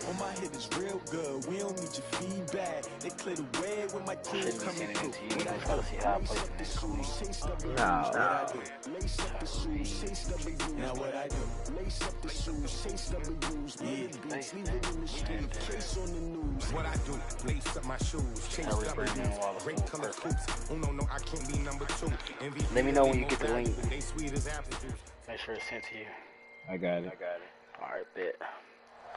On my head is real good. We don't need your feedback. They clear the way when my kids coming through. Now what I do? Lace up the shoes, chase W's, leave it in the street, case on the news. What I do? Lace up my shoes, chase W's, great color coops. Oh no, I can't be number 2. Let me know when you get the link. They sweet as apple juice. Make sure it's sent to you. I got it. All right, bet.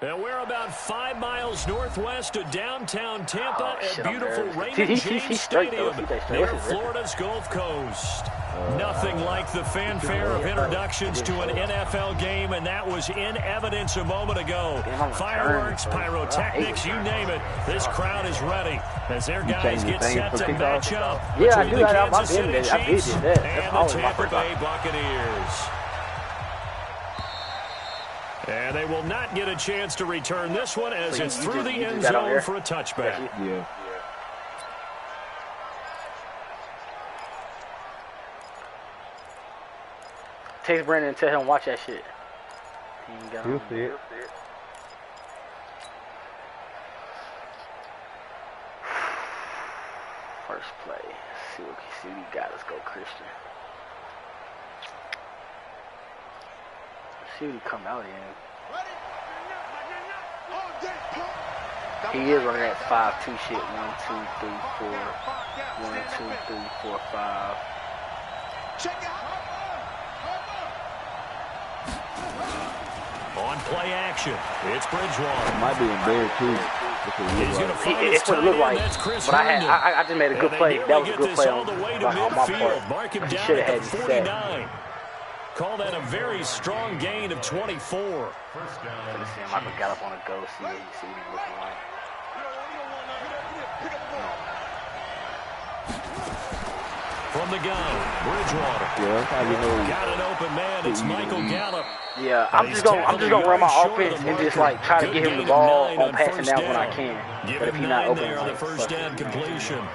And we're about 5 miles northwest of downtown Tampa at beautiful Raymond James Stadium near Florida's Gulf Coast. Nothing like the fanfare of introductions to an NFL game, and that was in evidence a moment ago. Fireworks, pyrotechnics, you name it. This crowd is ready as their guys get set to match up between the Kansas City Chiefs and the Tampa Bay Buccaneers. And they will not get a chance to return this one as it's through the end zone for a touchback. Yeah. Text Brandon and tell him watch that shit. He'll see it. First play. See what he got. Let's go, Christian. See what he come out in. He is running that 5-2 shit. 1, 2, 3, 4. 1, 2, 3, 4, 5. On play action, it's Bridgewater. Might be in there too. It's what it looked like. But I just made a good play. That was a good play on my part. He should have had it set. Call that a very strong gain of 24. Let's see him. Michael Gallup on a go. See what he's looking like. From the gun, Bridgewater. Got an open man. It's Michael Gallup. Yeah, I'm just gonna run my offense and just like try to get him the ball on passing down when I can. But if he's not open, there on the first down completion.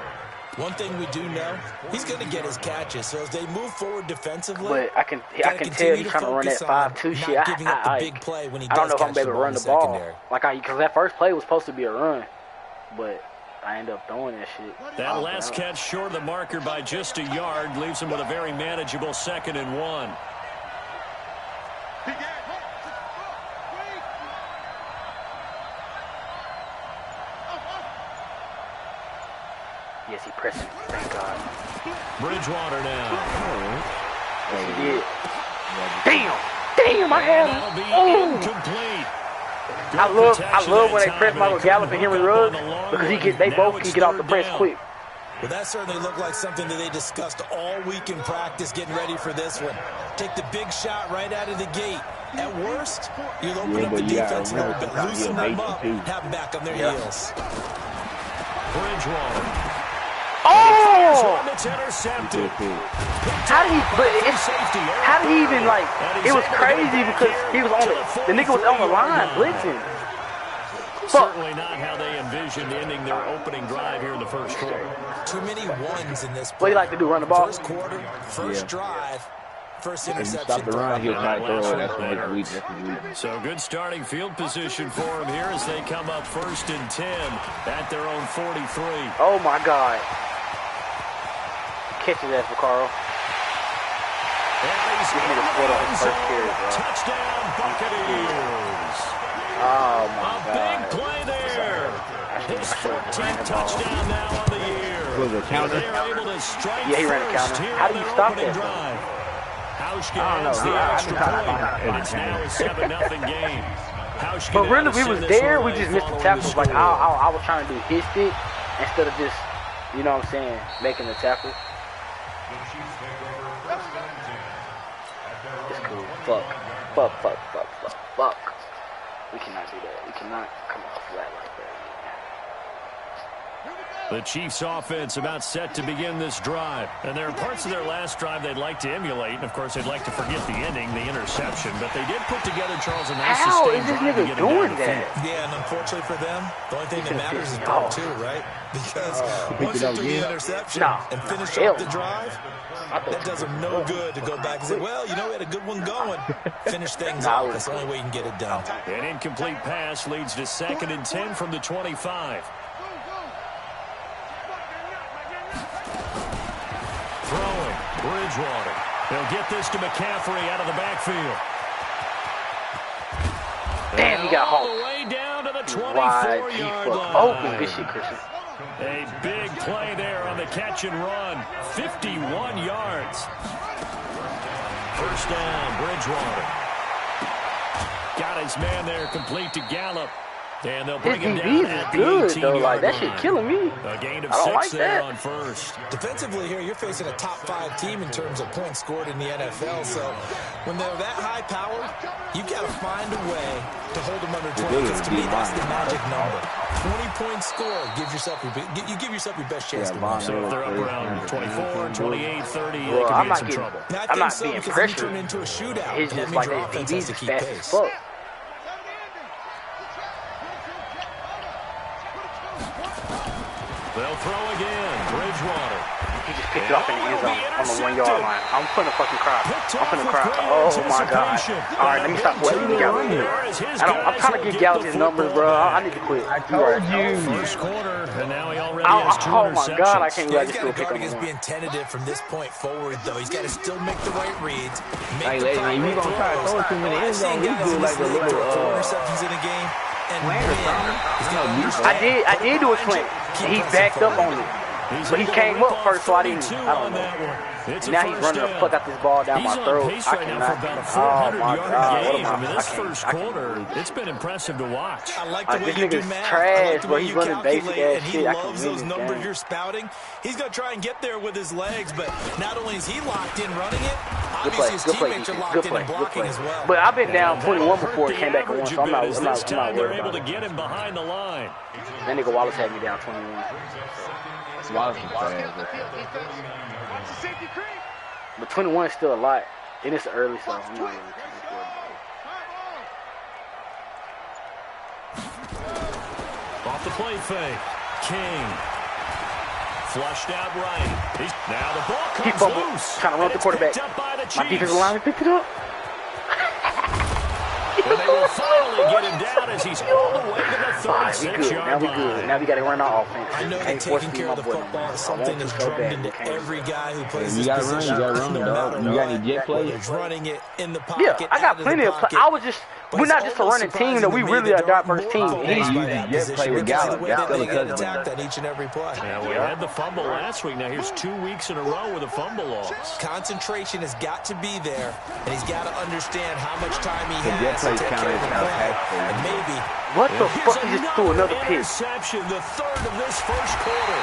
One thing we do know, he's going to get his catches. So as they move forward defensively, but I can tell he's trying to run that 5-2 shit. I don't know if I'm able to run the ball because that first play was supposed to be a run, but I end up throwing that shit. That last catch short of the marker by just a yard leaves him with a very manageable 2nd and 1. Yes, he pressing. Thank God. Bridgewater now. Yes, he did. Damn, I had him. Incomplete. I love when they press Michael Gallup and Henry Ruggs because they both can get off the press quick. Well, that certainly looked like something that they discussed all week in practice getting ready for this one. Take the big shot right out of the gate. At worst, you'll open up the defense a little bit, loosen them up, have them back on their heels. Bridgewater. Oh! It's intercepted. How did he even like? It was crazy because he was on the nigga was on the line blitzing. Certainly not how they envisioned ending their opening drive here in the first quarter. Too many ones in this. What do you like to do? Run the ball. First quarter, first drive, first interception. Stop the run, he'll try to throw it. That's when it's weak. So good starting field position for him here as they come up 1st and 10 at their own 43. Oh my God. Catch his ass for Carl. Touchdown Buccaneers. Oh my God. Big play there. His 14th touchdown now on the year. Was it a counter? They are able to strike he ran a counter. How do you stop that? Hauschka has the extra point, and it's now a 7-0 game. But really, we was there. We just missed the tackles. Like I was trying to do his stick instead of just, you know what I'm saying, making the tackle. It's cool. Fuck. We cannot do that. We cannot come off flat like that. The Chiefs offense about set to begin this drive. And there are parts of their last drive they'd like to emulate. And, of course, they'd like to forget the ending, the interception. But they did put together, Charles, a nice sustained drive to get it down the field. Yeah, and unfortunately for them, the only thing that matters is part 2, right? Because once you threw the interception and finish off the drive, that does them no good to go back and say, well, you know, we had a good one going. Finish things off. That's the only way you can get it done. An incomplete pass leads to 2nd and 10 from the 25. Throwing, Bridgewater. They'll get this to McCaffrey out of the backfield. Damn, he got hauled. All the way down to the 24-yard line. Oh, good shit, Christian. A big play there on the catch and run. 51 yards. First down, Bridgewater. Got his man there, complete to Gallup. And they'll bring him down at the 18-yard line. That shit killing me. A gain of 6 there on first. Defensively here, you're facing a top 5 team in terms of points scored in the NFL. So when they're that high powered, you've got to find a way to hold them under 20. Because to me, that's the magic number. 20 points scored. Give yourself your best chance to win. So if they're up around 24, 28, 30, they could be in some trouble. I'm not being pressured. Turn into a shootout. It's just like that DB's fast as fuck. They'll throw again. Bridgewater. He just picked it up in the end zone on the 1-yard line. I'm finna fucking cry. I'm finna cry. Oh my god. Alright, let me stop waiting. I'm trying to get Gallup his numbers, bro. I need to quit. I told you. First quarter, and now he already has 2 oh my god, I interceptions. can't He's let got to this guard pick against up being tentative from this point forward, though. He's got to still make the right reads. Hey, lady, you gonna try to throw too many end zone? You do like a little 4 interceptions in a game. And I did do a slant. He backed up on it. But he came up first, so I don't know. Now he's running the fuck out this ball down my throat. I cannot. Oh my god. This first quarter, it's been impressive to watch. I like the way this you do nigga's math. trash, I like the way bro. He's you running basic calculate, ass and shit. he I can loves win those this numbers game. you're spouting. He's going to try and get there with his legs, but not only is he locked in running it, obviously his teammates are locked in and blocking as well. But I've been down 21 before it came back and won, so I'm not worried able about to it. get him behind the line. That nigga Wallace had me down 21. Wallace is fast. But 21 is still a lot. And it's early, so I'm not really worried. Off the play fake. King. Flushed out right. Now the ball He comes fumbled, loose. trying to run up the quarterback. My defensive lineman picked it up. And they will finally get him down as he's all the way to the 36-yard line. Now we got to run our offense. I know that taking care of the football is something that's drummed into every guy who plays this position. You gotta run, dog. You got any jet plays? Running it in the pocket. Yeah, I got plenty of play. We're not just a running team, though. We really are a diverse team. Jet play with Gallup. Each and every play. Yeah, we had the fumble last week. Now here's 2 weeks in a row with a fumble loss. Concentration has got to be there, and he's got to understand how much time he has jet to take care of the play. And maybe What the fuck? He just threw another pick. Interception, the 3rd of this first quarter.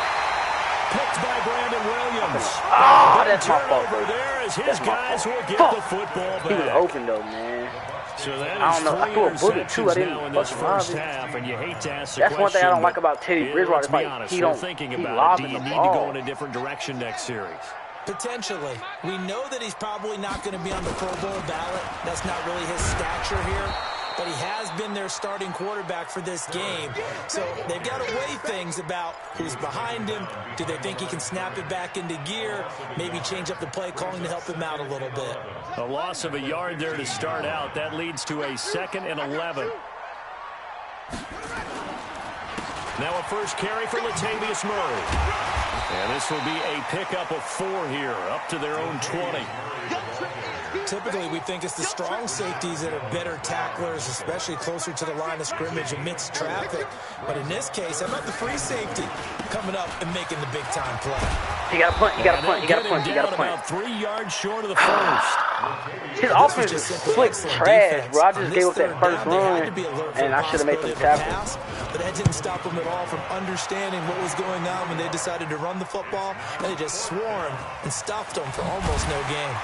Picked by Brandon Williams. Oh, that's my fault. Over there as his That's my guys fault. will get Fuck. the football back. He was open, though, man. So that I is don't know. I threw a bullet, too. I interceptions now in this didn't first fucking half, and you hate to ask the That's one thing I don't question, like about Teddy but Bridgewater. let's It's be like, honest, he we're don't, thinking he about it. Do lobbing you the need to go ball. in a different direction next series? potentially. We know that he's probably not going to be on the Pro Bowl ballot. That's not really his stature here. But he has been their starting quarterback for this game. So they've got to weigh things about who's behind him. Do they think he can snap it back into gear? Maybe change up the play calling to help him out a little bit. A loss of a yard there to start out. That leads to a 2nd and 11. Now a first carry for Latavius Murray. And this will be a pickup of 4 here, up to their own 20. Typically, we think it's the strong safeties that are better tacklers, especially closer to the line of scrimmage amidst traffic. But in this case, how about the free safety coming up and making the big-time play? He got a punt, he got a punt, he got a punt, he got a punt. About 3 yards short of the first. His offense is slick trash, bro. I just gave up that first run, and I should have made some tackles. But that didn't stop them at all from understanding what was going on when they decided to run the football, and they just swarmed and stuffed them for almost no gain.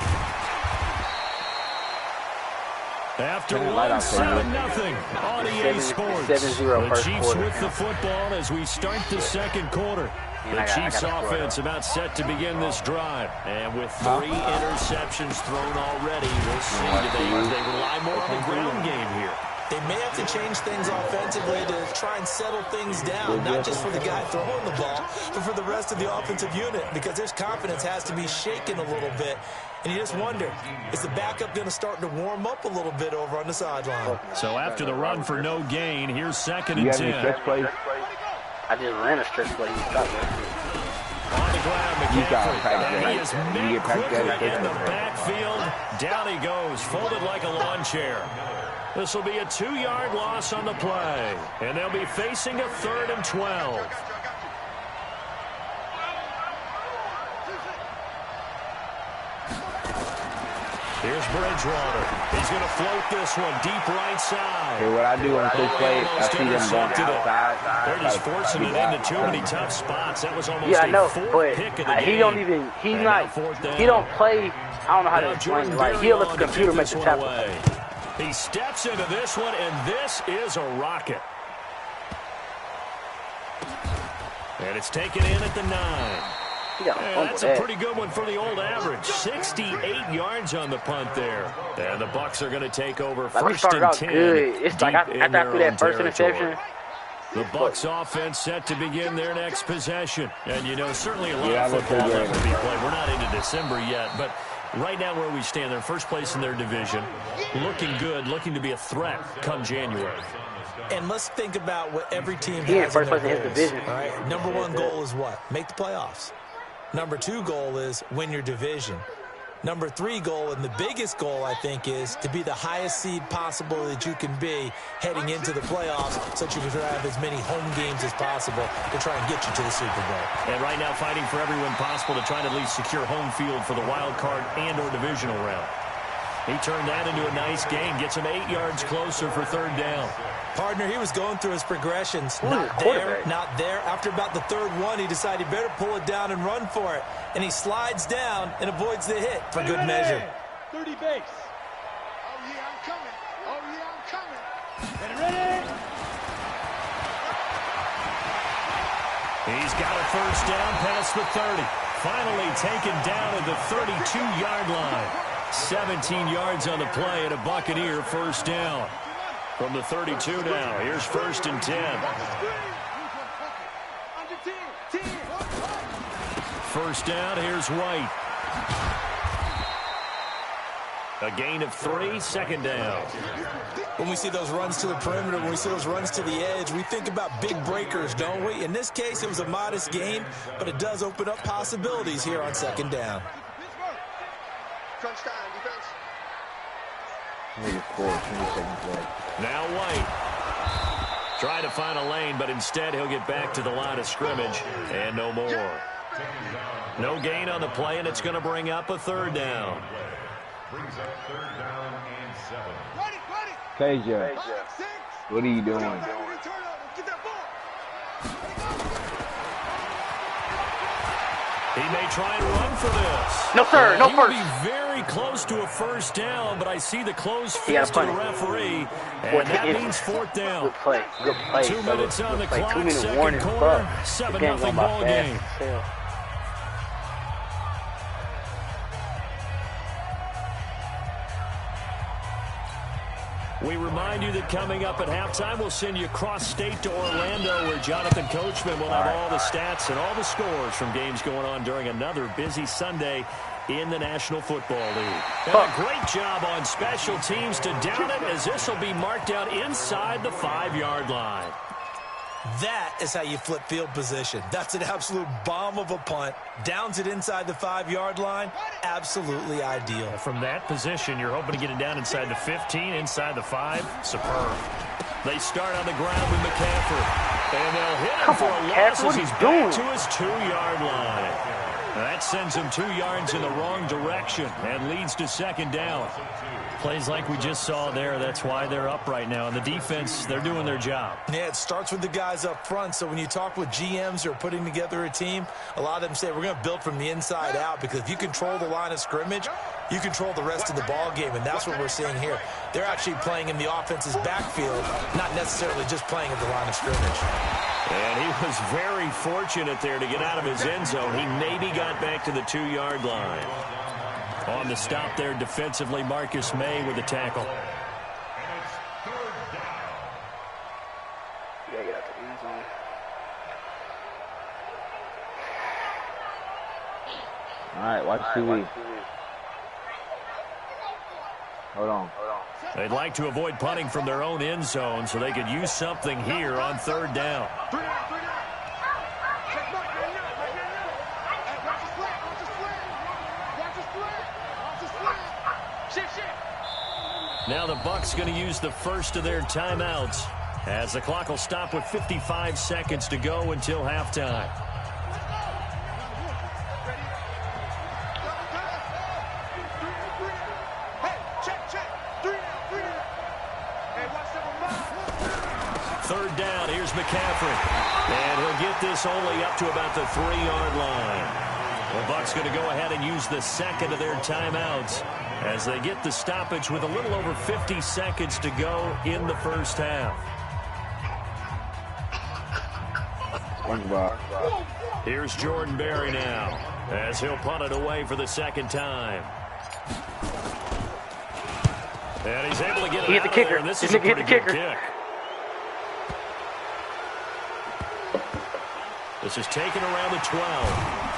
After one, 7-0 on EA Sports. The Chiefs with the football as we start the second quarter. The Chiefs offense about set to begin this drive. And with 3 interceptions thrown already, we'll see if they rely more on the ground game here. They may have to change things offensively to try and settle things down, not just for the guy throwing the ball, but for the rest of the offensive unit, because their confidence has to be shaken a little bit. And you just wonder, is the backup going to start to warm up a little bit over on the sideline? So after the run for no gain, here's 2nd and 10. I just ran a stretch play. On the ground, McCaffrey. And he is met quickly in the backfield. Down he goes, folded like a lawn chair. This will be a 2-yard loss on the play. And they'll be facing a 3rd and 12. Here's Bridgewater. He's going to float this one deep right side. Hey, what I do on quick play, I see them going outside. They're just forcing it into too many tough spots. That was almost I know, a 4th but pick of the game. he don't even, he don't play, I don't know how to explain it. Like, he'll let the computer make the tackle. He steps into this one, and this is a rocket. And it's taken in at the 9. That's a pretty good one for the old average. 68 yards on the punt there. And the Bucs are going to take over first and 10. It's like after I threw that first interception. The Bucs offense set to begin their next possession. And, you know, certainly a lot of football left to be played. We're not into December yet, but right now where we stand, they're first place in their division. Looking good, looking to be a threat come January. And let's think about what every team has first in place in his division. All right? Number 1 goal is what? Make the playoffs. Number 2 goal is win your division. Number 3 goal, and the biggest goal, I think, is to be the highest seed possible that you can be heading into the playoffs so that you can have as many home games as possible to try and get you to the Super Bowl. And right now fighting for every win possible to try to at least secure home field for the wild card and or divisional round. He turned that into a nice gain, gets him 8 yards closer for 3rd down. Partner, he was going through his progressions. Not there, not there. After about the 3rd one, he decided he better pull it down and run for it. And he slides down and avoids the hit for good measure. 30 base. Oh, yeah, I'm coming. Oh, yeah, I'm coming. Get ready. He's got a first down past the 30. Finally taken down at the 32-yard line. 17 yards on the play and a Buccaneer first down. From the 32 now, here's 1st and 10. First down, here's White. A gain of 3, 2nd down. When we see those runs to the perimeter, when we see those runs to the edge, we think about big breakers, don't we? In this case, it was a modest gain, but it does open up possibilities here on 2nd down. Now White. Try to find a lane, but instead he'll get back to the line of scrimmage, and no more. No gain on the play, and it's going to bring up a 3rd down. KJ, what are you doing? He may try and run for this. No, sir. No first. He would be very close to a first down, but I see the closed fist of the referee, and that means 4th down. Good play. Good play. 2 minutes on the clock, 2-minute second warning. quarter, 7-0 ball game. We remind you that coming up at halftime, we'll send you cross-state to Orlando, where Jonathan Coachman will have all the stats and all the scores from games going on during another busy Sunday in the National Football League. And a great job on special teams to down it, as this will be marked out inside the 5-yard line. That is how you flip field position. That's an absolute bomb of a punt. Downs it inside the 5-yard line. Absolutely ideal. From that position, you're hoping to get it down inside the 15, inside the 5. Superb. They start on the ground with McCaffrey. And they'll hit him for a loss as he's back to his 2-yard line. That sends him 2 yards in the wrong direction and leads to 2nd down. Plays like we just saw there, that's why they're up right now. And the defense, they're doing their job. Yeah, it starts with the guys up front. So when you talk with GMs who are putting together a team, a lot of them say we're going to build from the inside out, because if you control the line of scrimmage, you control the rest of the ball game, and that's what we're seeing here. They're actually playing in the offense's backfield, not necessarily just playing at the line of scrimmage. And he was very fortunate there to get out of his end zone. He maybe got back to the 2-yard line. On the stop there defensively, Marcus May with the tackle. Yeah, get out the end zone. All right, watch TV. Hold on. They'd like to avoid punting from their own end zone so they could use something here on 3rd down. Now the Bucs going to use the first of their timeouts as the clock will stop with 55 seconds to go until halftime. Third down, here's McCaffrey. And he'll get this only up to about the 3-yard line. The Bucs going to go ahead and use the second of their timeouts as they get the stoppage with a little over 50 seconds to go in the first half. Here's Jordan Berry now as he'll punt it away for the second time. And he's able to get it He hit the out kicker. of there. This is a pretty good kick. This is taken around the 12.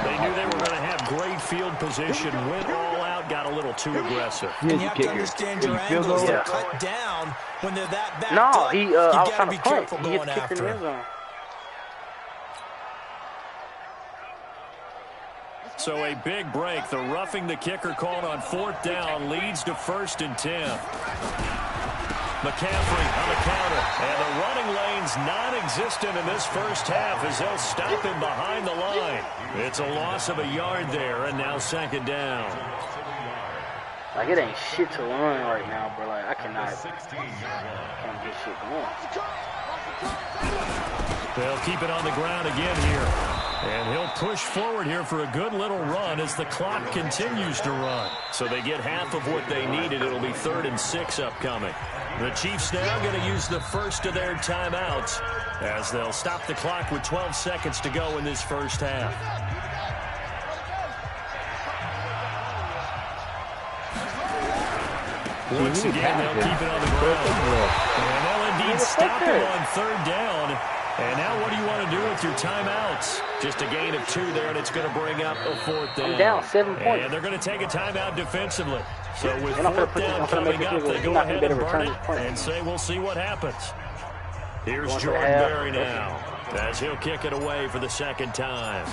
They knew they were going to have great field position, went all out, got a little too aggressive. And you have to understand your angles. They're cut down when they're that backed No, up. I You was got trying to be to punt. careful He hit going the kicker in the after end him. zone. So a big break. The roughing the kicker called on 4th down leads to 1st and 10. McCaffrey on the counter. And the running lane's non-existent in this first half as they'll stop him behind the line. It's a loss of a yard there, and now 2nd down. Like, it ain't shit to run right now, bro. Like, I can't get shit going. They'll keep it on the ground again here. And he'll push forward here for a good little run as the clock continues to run. So they get half of what they needed. It'll be 3rd and 6 upcoming. The Chiefs now going to use the first of their timeouts as they'll stop the clock with 12 seconds to go in this first half. Once again, they'll keep it on the ground. And they'll indeed stop him on 3rd down. And now what do you want to do with your timeouts? Just a gain of 2 there, and it's going to bring up a 4th down. I'm down 7 points. And they're going to take a timeout defensively. So with And I'm 4th gonna down coming up, they go ahead and burn it and say we'll see what happens. Here's Jordan Berry now as he'll kick it away for the 2nd time.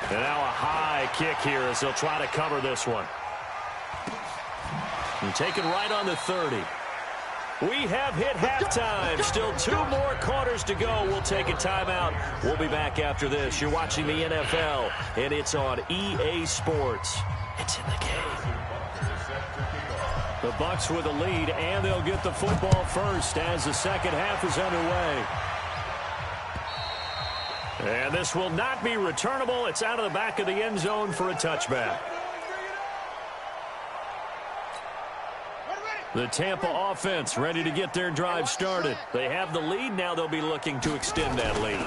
And now a high kick here as they'll try to cover this one. And taken right on the 30. We have hit halftime. Still 2 more quarters to go. We'll take a timeout. We'll be back after this. You're watching the NFL, and it's on EA Sports. It's in the game. The Bucs with a lead, and they'll get the football first as the second half is underway. And this will not be returnable. It's out of the back of the end zone for a touchback. The Tampa offense ready to get their drive started. They have the lead. Now they'll be looking to extend that lead.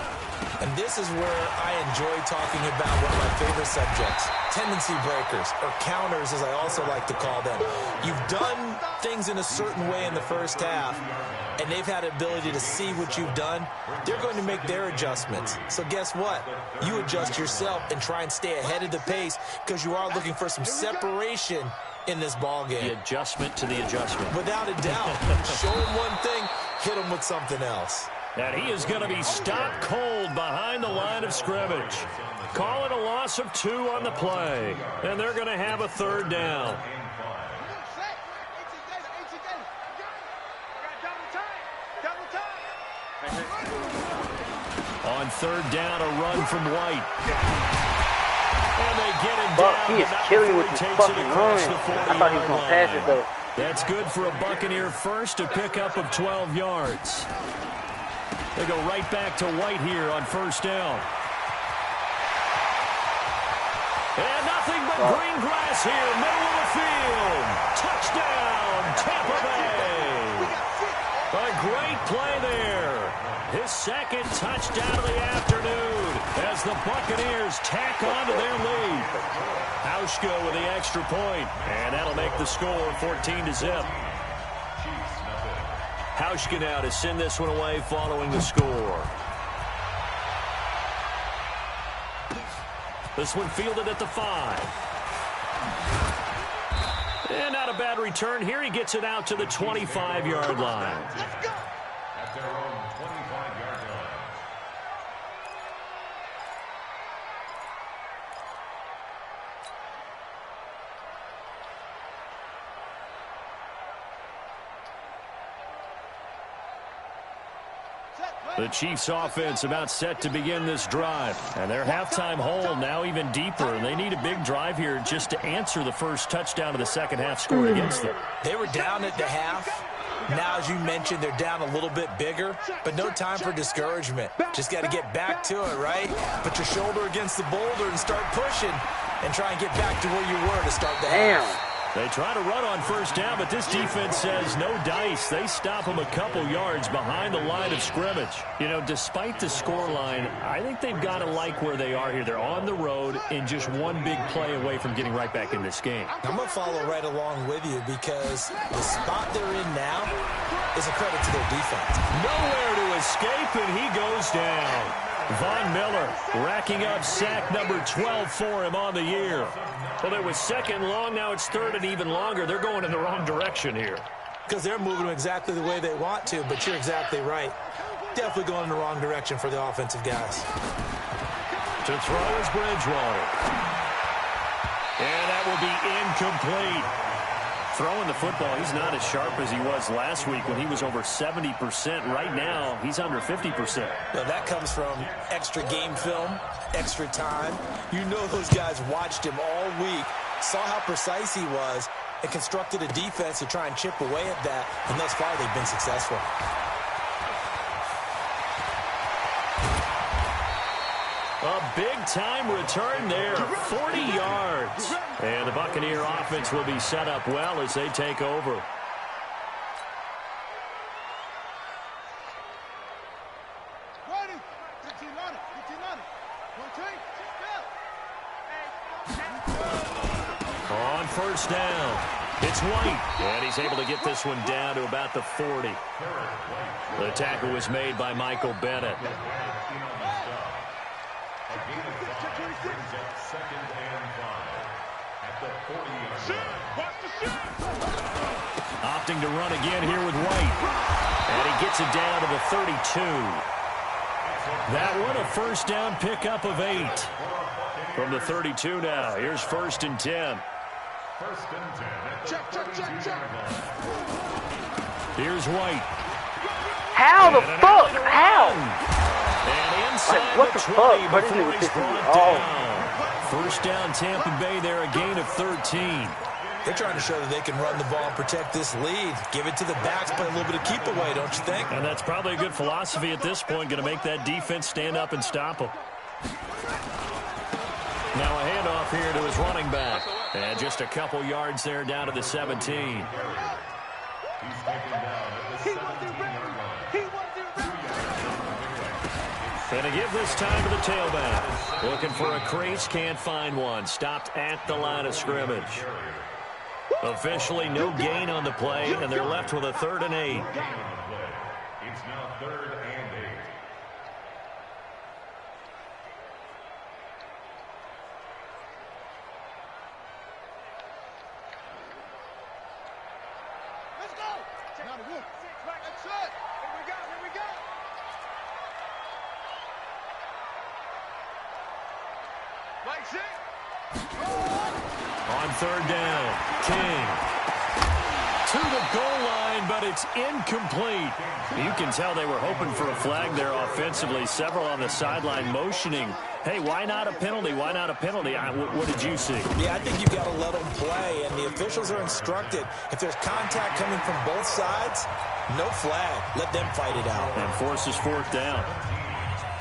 And this is where I enjoy talking about one of my favorite subjects, tendency breakers, or counters as I also like to call them. You've done things in a certain way in the first half, and they've had the ability to see what you've done. They're going to make their adjustments. So guess what? You adjust yourself and try and stay ahead of the pace because you are looking for some separation in this ball game. The adjustment to the adjustment. Without a doubt. Show him one thing, hit him with something else. And he is going to be stopped cold behind the line of scrimmage. Call it a loss of 2 on the play. And they're going to have a 3rd down. On 3rd down, a run from White. And they get him down. He is killing with his fucking run. I thought he was going to pass it, though. That's good for a Buccaneer first, a pickup of 12 yards. They go right back to White here on first down. And nothing but green grass here, middle of the field. Touchdown, Tampa Bay. A great play there. His second touchdown of the afternoon as the Buccaneers tack on to their lead. Hauschka with the extra point, and that'll make the score 14-0. Hauschka now to send this one away following the score. This one fielded at the 5. And not a bad return here. He gets it out to the 25-yard line. Let's go. At their own 25-yard line. The Chiefs offense about set to begin this drive. And their halftime hole now even deeper. And they need a big drive here just to answer the first touchdown of the second half scored against them. They were down at the half. Now, as you mentioned, they're down a little bit bigger, but no time for discouragement. Just got to get back to it, right? Put your shoulder against the boulder and start pushing and try and get back to where you were to start the half. They try to run on first down, but this defense says no dice. They stop them a couple yards behind the line of scrimmage. You know, despite the scoreline, I think they've got to like where they are here. They're on the road and just one big play away from getting right back in this game. I'm going to follow right along with you because the spot they're in now is a credit to their defense. Nowhere to escape, and he goes down. Von Miller racking up sack number 12 for him on the year. Well, it was second long. Now it's third and even longer. They're going in the wrong direction here. Because they're moving exactly the way they want to, but you're exactly right. Definitely going in the wrong direction for the offensive guys. To throw is Bridgewater. And that will be incomplete. Throwing the football, he's not as sharp as he was last week when he was over 70%. Right now, he's under 50%. Now, that comes from extra game film, extra time. You know those guys watched him all week, saw how precise he was, and constructed a defense to try and chip away at that. And thus far, they've been successful. A big-time return there, 40 yards. And the Buccaneer offense will be set up well as they take over. On first down, it's White, and he's able to get this one down to about the 40. The tackle was made by Michael Bennett. Opting to run again here with White. And he gets it down to the 32. That one a first down pickup of 8. From the 32 now. Here's 1st and 10. Check. Here's White. How the fuck? How? And inside like, what the fuck? What is it with this? First down Tampa Bay there, a gain of 13. They're trying to show that they can run the ball and protect this lead. Give it to the backs, play a little bit of keep away, don't you think? And that's probably a good philosophy at this point, going to make that defense stand up and stop them. Now a handoff here to his running back. And just a couple yards there down to the 17. He's taken down at the 17-yard line. And to give this time to the tailback. Looking for a crease, can't find one. Stopped at the line of scrimmage. Officially no gain on the play, and they're left with a 3rd and 8. It's now 3rd and 8. Let's go. Now the wood. That's it. Here we go. Like On 3rd down, King. To the goal line, but it It's incomplete. You can tell they were hoping for a flag there offensively. Several on the sideline motioning, hey, why not a penalty? Why not a penalty? What did you see? Yeah, I think you've got to let them play, and the officials are instructed. If there's contact coming from both sides, no flag. Let them fight it out. And forces fourth down.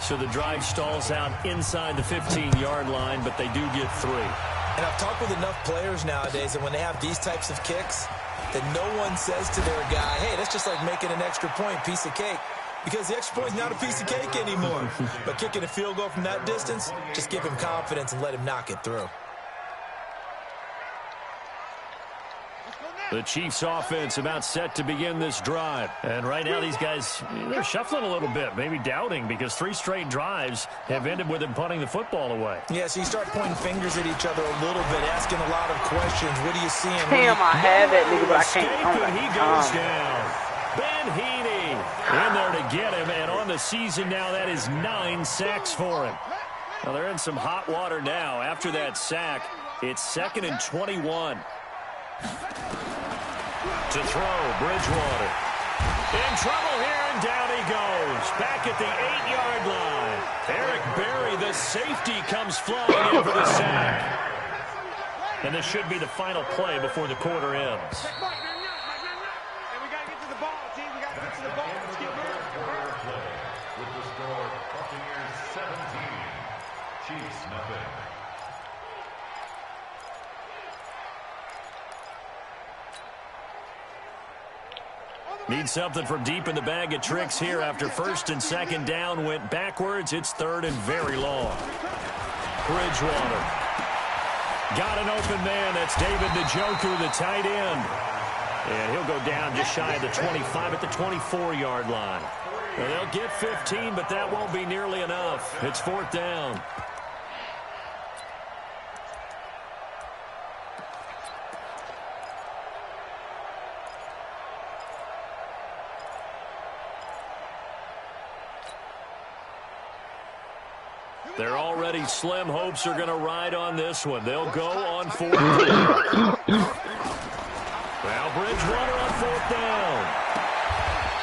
So the drive stalls out inside the 15-yard line, but they do get 3. And I've talked with enough players nowadays that when they have these types of kicks, that no one says to their guy, hey, that's just like making an extra point, piece of cake. Because the extra point is not a piece of cake anymore. But kicking a field goal from that distance, just give him confidence and let him knock it through. The Chiefs offense about set to begin this drive. And right now these guys, they're shuffling a little bit, maybe doubting, because 3 straight drives have ended with them punting the football away. Yeah, so you start pointing fingers at each other a little bit, asking a lot of questions. What are you seeing? Damn, I had that nigga, but I can't. He goes down. Ben Heaney in there to get him, and on the season now, that is 9 sacks for him. Well, they're in some hot water now. After that sack, it's 2nd and 21. To throw, Bridgewater. In trouble here, and down he goes. Back at the 8-yard line. Eric Berry, the safety, comes flying in for the sack. And this should be the final play before the quarter ends. Need something from deep in the bag of tricks here after 1st and 2nd down went backwards. It's 3rd and very long. Bridgewater. Got an open man. That's David Njoku, the tight end. And he'll go down just shy of the 25 at the 24-yard line. Well, they'll get 15, but that won't be nearly enough. It's 4th down. Their already slim hopes are going to ride on this one. They'll go on 4th down. Now Bridgewater on 4th down.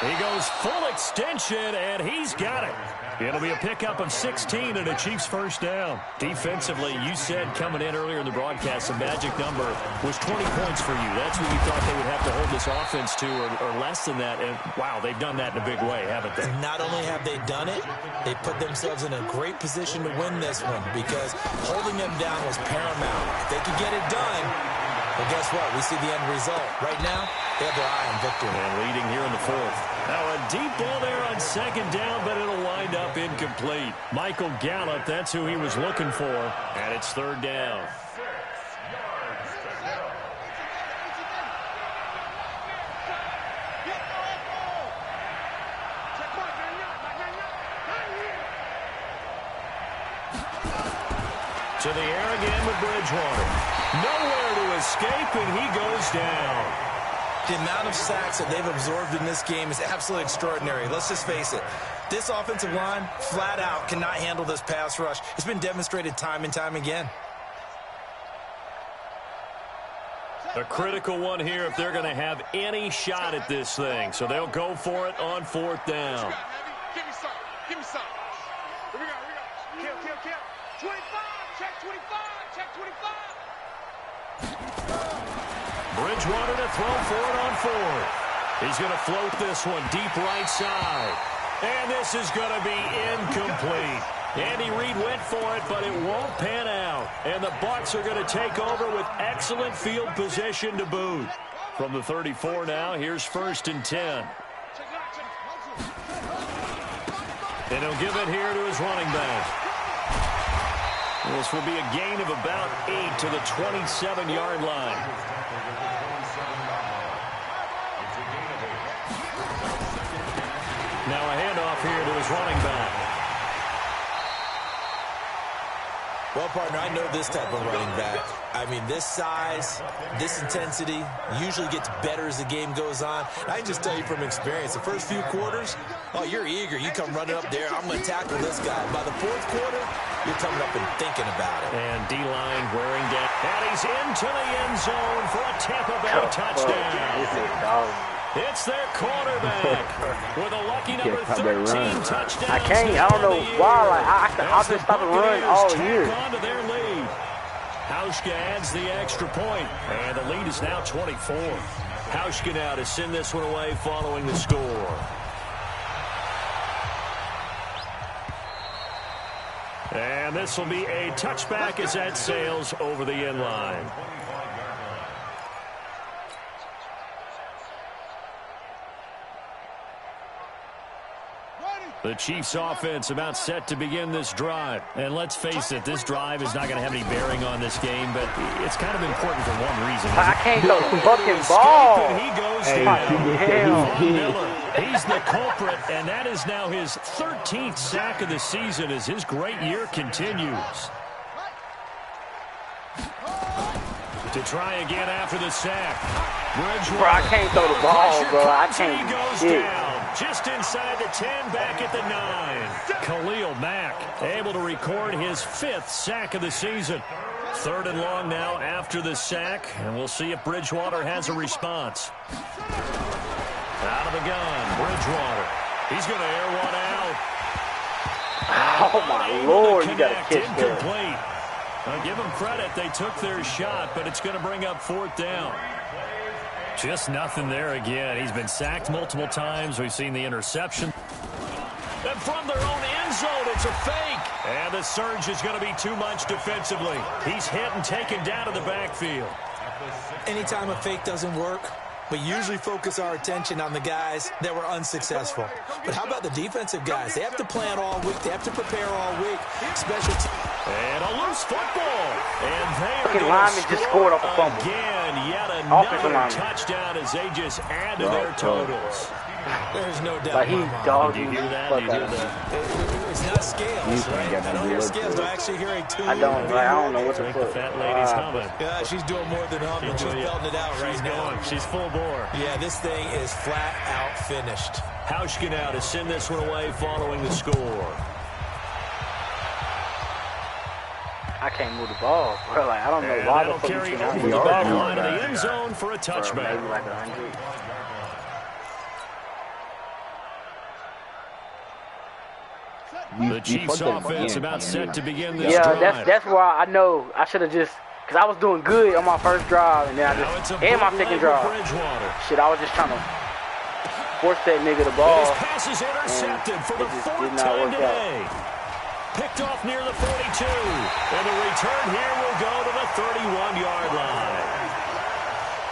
He goes full extension, and he's got it. It'll be a pickup of 16 and a Chiefs first down. Defensively, you said coming in earlier in the broadcast, the magic number was 20 points for you. That's what you thought they would have to hold this offense to, or less than that. And, wow, they've done that in a big way, haven't they? Not only have they done it, they put themselves in a great position to win this one because holding them down was paramount. If they could get it done, well, guess what? We see the end result. Right now, they have their eye on victory. And leading here in the 4th. Now a deep ball there on 2nd down, but it'll wind up incomplete. Michael Gallup, that's who he was looking for. And it's 3rd down. To the air again with Bridgewater. Nowhere to escape, and he goes down. The amount of sacks that they've absorbed in this game is absolutely extraordinary. Let's just face it. This offensive line, flat out, cannot handle this pass rush. It's been demonstrated time and time again. A critical one here if they're going to have any shot at this thing. So they'll go for it on 4th down. Give me some. Give me some. Here we go. Kill. 25. Check 25. Check 25. Bridgewater to throw for it on 4th. He's going to float this one deep right side. And this is going to be incomplete. Andy Reid went for it, but it won't pan out. And the Bucs are going to take over with excellent field position to boot. From the 34 now, here's 1st and 10. And he'll give it here to his running back. This will be a gain of about 8 to the 27-yard line. Now a handoff here to his running back. Well, partner, I know this type of running back. I mean, this size, this intensity usually gets better as the game goes on. I can just tell you from experience, the first few quarters, oh, you're eager. You come running up there, I'm going to tackle this guy. By the 4th quarter, you're coming up and thinking about it. And D-line wearing down. And he's into the end zone for a Tampa Bay touchdown. It's their quarterback with a lucky number 13 touchdown. I can't. I don't know why. Like I've been stopping running all year. Onto their lead. Hauschka adds the extra point, and the lead is now 24. Hauschka now to send this one away following the score. And this will be a touchback as that sails over the end line. The Chiefs offense about set to begin this drive. And let's face it, this drive is not going to have any bearing on this game, but it's kind of important for one reason. I can't throw the fucking ball. He goes down. Miller, he's the culprit, and that is now his 13th sack of the season as his great year continues. To try again after the sack. Bro, I can't throw the ball, bro. I can't. Down. Just inside the 10, back at the 9. Khalil Mack able to record his 5th sack of the season. 3rd and long now after the sack, and we'll see if Bridgewater has a response. Out of the gun, Bridgewater. He's going to air one out. Oh, my Lord, you got to catch that. I'll give them credit. They took their shot, but it's going to bring up 4th down. Just nothing there again. He's been sacked multiple times. We've seen the interception. And from their own end zone, it's a fake. And the surge is going to be too much defensively. He's hit and taken down to the backfield. Anytime a fake doesn't work, we usually focus our attention on the guys that were unsuccessful. But how about the defensive guys? They have to plan all week. They have to prepare all week. Special teams. And a loose football. And they are lineman just scored off a fumble. Again, yet another touchdown as they just add to their totals. There's no doubt. Like he dogged me. It's not scales, right? I don't hear scales. Do I actually hear a tune? I don't know what the fuck. The fat lady's coming. Yeah, she's doing more than humming. She's belting it out right now. She's full bore. Yeah, this thing is flat out finished. Hauschka now to send this one away following the score. I can't move the ball, bro. Like, I don't know why the fuck carry over the back line of the end zone for a touchback. Maybe like 100. The Chiefs offense about set to begin this drive. Yeah, that's why I know I should have just, because I was doing good on my first drive, and then I just, and my second drive. Shit, I was just trying to force that nigga the ball. His pass is intercepted for the 4th time today. Picked off near the 42. And the return here will go to the 31-yard line.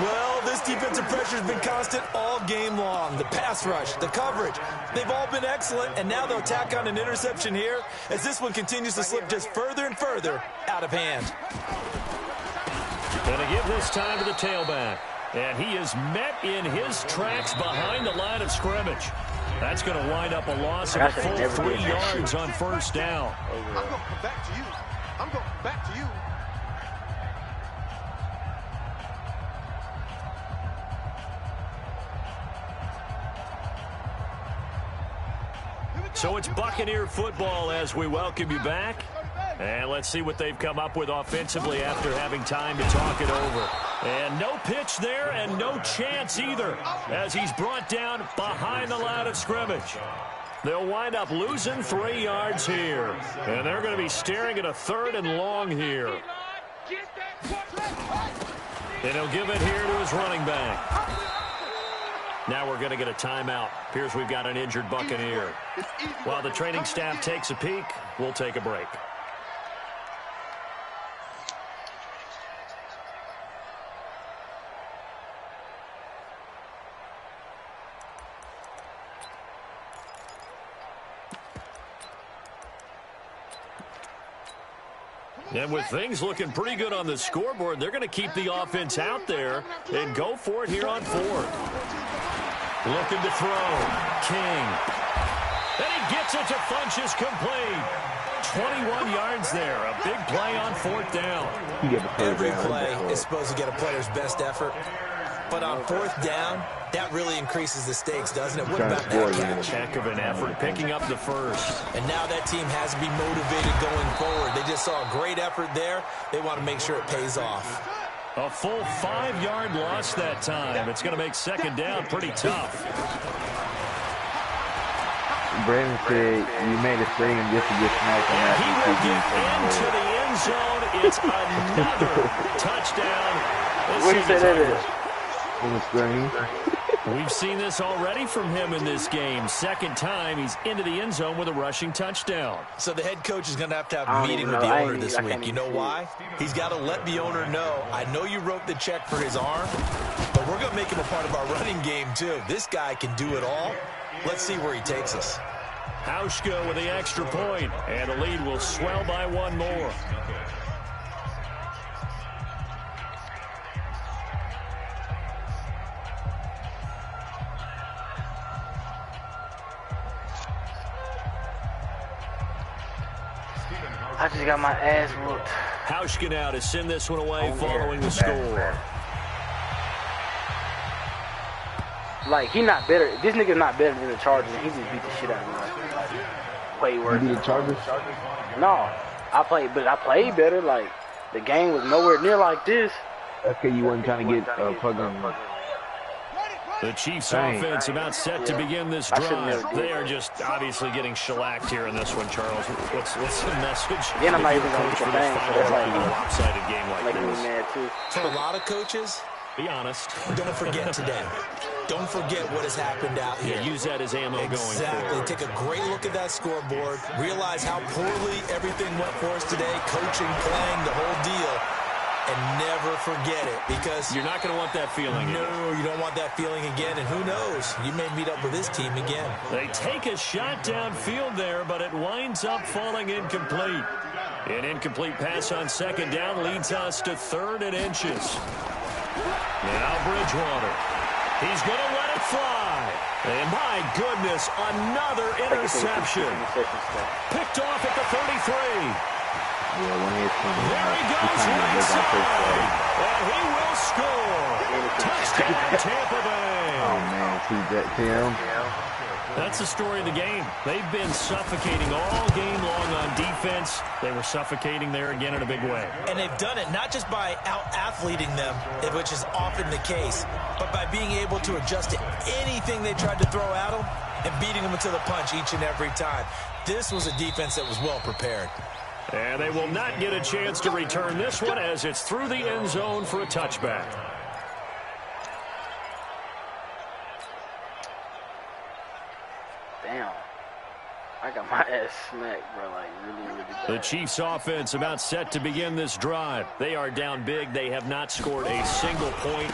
Well, this defensive pressure has been constant all game long. The pass rush, the coverage, they've all been excellent, and now they'll tack on an interception here as this one continues to slip just further and further out of hand. Going to give this time to the tailback. And he is met in his tracks behind the line of scrimmage. That's going to wind up a loss of a full 3 yards on 1st down. I'm going back to you. I'm going back to you. So it's Buccaneer football as we welcome you back. And let's see what they've come up with offensively after having time to talk it over. And no pitch there and no chance either as he's brought down behind the line of scrimmage. They'll wind up losing 3 yards here. And they're going to be staring at a 3rd and long here. And he'll give it here to his running back. Now we're going to get a timeout. Appears we've got an injured Buccaneer. While the training staff takes a peek, we'll take a break. And with things looking pretty good on the scoreboard, they're going to keep the offense out there and go for it here on 4th. Looking to throw. King. And he gets it to Funchess complete. 21 yards there. A big play on 4th down. Every play is supposed to get a player's best effort. But on 4th down, that really increases the stakes, doesn't it? What about that catch? Heck of an effort, picking up the first. And now that team has to be motivated going forward. They just saw a great effort there. They want to make sure it pays off. A full 5-yard loss that time. It's going to make second down pretty tough. Brandon said you made a screen just to get smacked on that. He will get into the end zone. It's another touchdown. What do you say that is? On the screen. We've seen this already from him in this game. Second time he's into the end zone with a rushing touchdown. So the head coach is going to have a meeting with the owner this week. You know why? He's got to let the owner know, I know you wrote the check for his arm, but we're going to make him a part of our running game too. This guy can do it all. Let's see where he takes us. Hauschka with the extra point, and the lead will swell by one more. I just got my ass whooped. Hauschka now to send this one away following the score. Like, he not better. This nigga's not better than the Chargers, and he just beat the shit out of me. Like, way worse. You beat the Chargers? No. I played better. Like, the game was nowhere near like this. Okay, you wasn't trying to get fucking... The Chiefs offense about set to begin this drive. They are just obviously getting shellacked here in this one, Charles. What's the message? Again, I'm not even going to get the thing, so that's like a lopsided game like making me this. mad too. For a lot of coaches, be honest. Don't forget today. Don't forget what has happened out here. Yeah, use that as ammo going forward. Exactly. Take a great look at that scoreboard. Realize how poorly everything went for us today. Coaching, playing, the whole deal. And never forget it, because you're not going to want that feeling. No, you don't want that feeling again. And who knows? You may meet up with this team again. They take a shot downfield there, but it winds up falling incomplete. An incomplete pass on second down leads us to 3rd and inches. Now Bridgewater. He's going to let it fly. And my goodness, another interception. Picked off at the 33. Yeah, when he there he goes right side, and he will score. Touchdown, Tampa Bay. Oh, man, see that, Tim? That's the story of the game. They've been suffocating all game long on defense. They were suffocating there again in a big way. And they've done it not just by out-athleting them, which is often the case, but by being able to adjust to anything they tried to throw at them and beating them to the punch each and every time. This was a defense that was well prepared. And they will not get a chance to return this one as it's through the end zone for a touchback. Damn. I got my ass smacked, bro. Like, really, really bad. The Chiefs offense about set to begin this drive. They are down big. They have not scored a single point.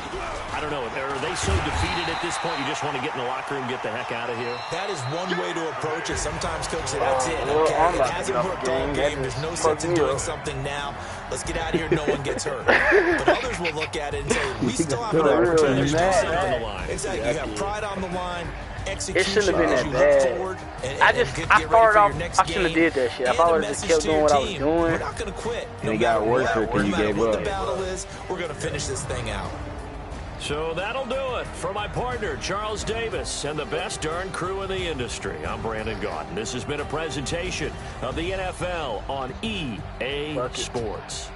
I don't know. Are they so defeated at this point you just want to get in the locker room, get the heck out of here? That is one way to approach it. Sometimes, Coach, that's it. Okay, it hasn't worked all game. There's no sense in doing something now. Let's get out of here. No one gets hurt. But others will look at it and say, we still have an opportunity to do something on the line. Exactly. You have pride on the line. It shouldn't have been that bad. I started off, I shouldn't have did that shit. If I would have just kept doing what I was doing. We're not going to quit. And it got worse because you gave up. The battle is, we're going to finish this thing out. So that'll do it for my partner, Charles Davis, and the best darn crew in the industry. I'm Brandon Gaudin. This has been a presentation of the NFL on EA Sports.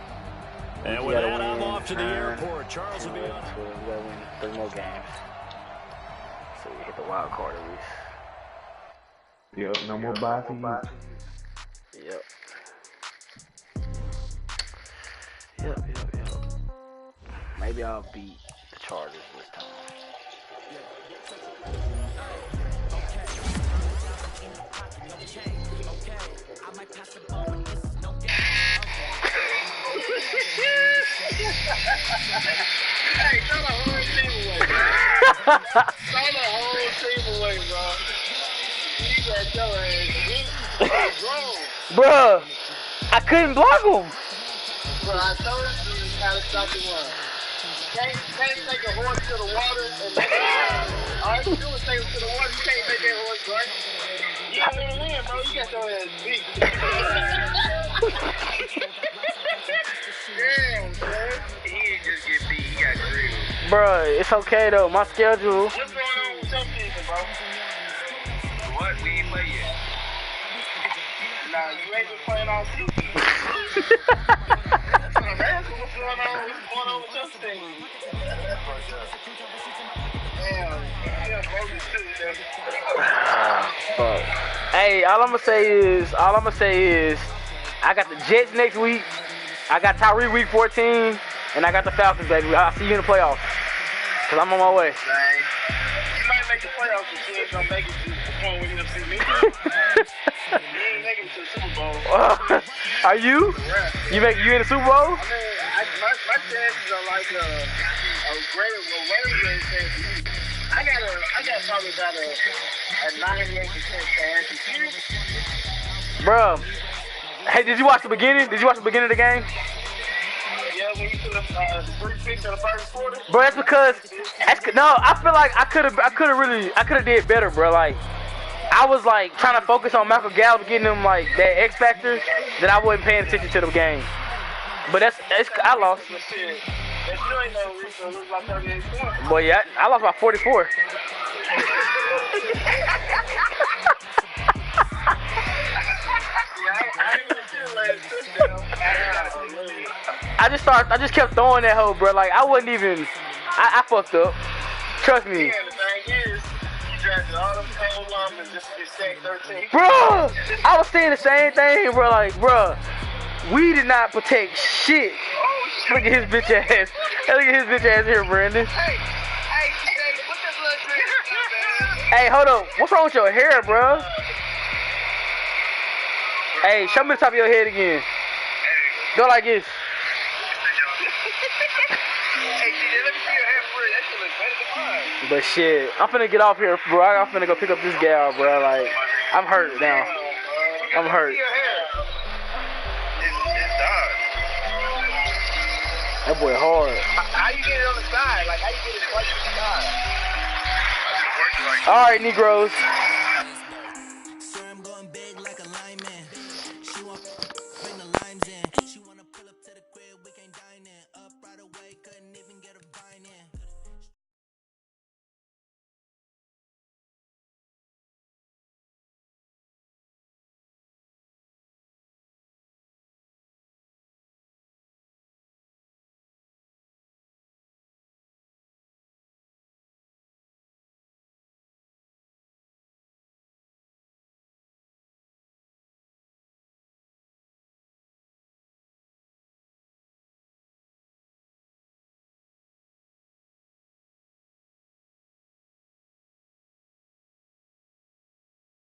And with that, I'm off to the airport. Charles will be on. We gotta win 3 more games. So we hit the wild card at least. Yep, no more bye for you. Yep. Maybe I'll beat the Chargers this time. Hey, throw the whole team away, bro. Throw the whole team away, bro. You got your ass wrong. Bruh, I couldn't block him. Bro, I told you how to stop the run. Can't take a horse to the water and all you do is take it to the water. You can't make that horse right. You don't want to win, bro. You got your ass beat. Damn, bro. He didn't just get beat. He got drilled. Bruh, it's okay though. My schedule. What's going on with your season, bro? What? We ain't play yet. Nah, you ain't been playing all season. What's going on? What's going on with your team? Damn. Yeah, bogus too, Fuck. Hey, all I'm gonna say is, I got the Jets next week. I got Tyree week 14, and I got the Falcons, baby. I'll see you in the playoffs. Cause I'm on my way. Dang. You might make the playoffs, but you ain't gonna make it to the point when you see me. You ain't making it to the Super Bowl. Are you? You in the Super Bowl? I mean, my chances are like a greater great chance than you. I got probably about a 98% chance. Bro. Hey, did you watch the beginning? Did you watch the beginning of the game? Yeah, when you took the free picks in the first quarter. Bro, that's because I feel like I could have did better, bro. Like I was like trying to focus on Michael Gallup getting him like that X factor that I wasn't paying attention to the game. But I lost. That still ain't no reason to lose by 38 points. Boy, yeah, I lost by 44. I just kept throwing that hoe, bro. Like I wasn't even. I fucked up. Trust me. Yeah, the thing is, you drafted all them cold lumps and just sacked 13. Bro, I was saying the same thing, bro. Like, bro, we did not protect shit. Look at his bitch ass. Look at his bitch ass here, Brandon. Hey, put this little drink. Hey, hold up. What's wrong with your hair, bro? Hey, show me the top of your head again. Go like this. Hey, DJ, let me see your hair for it. That shit looks better than mine. But shit, I'm finna get off here, bro. I'm finna go pick up this gal, bro. Like, I'm hurt now. I'm hurt. That boy hard. How you get it on the side? Like, how you get it right to the side? All right, Negroes.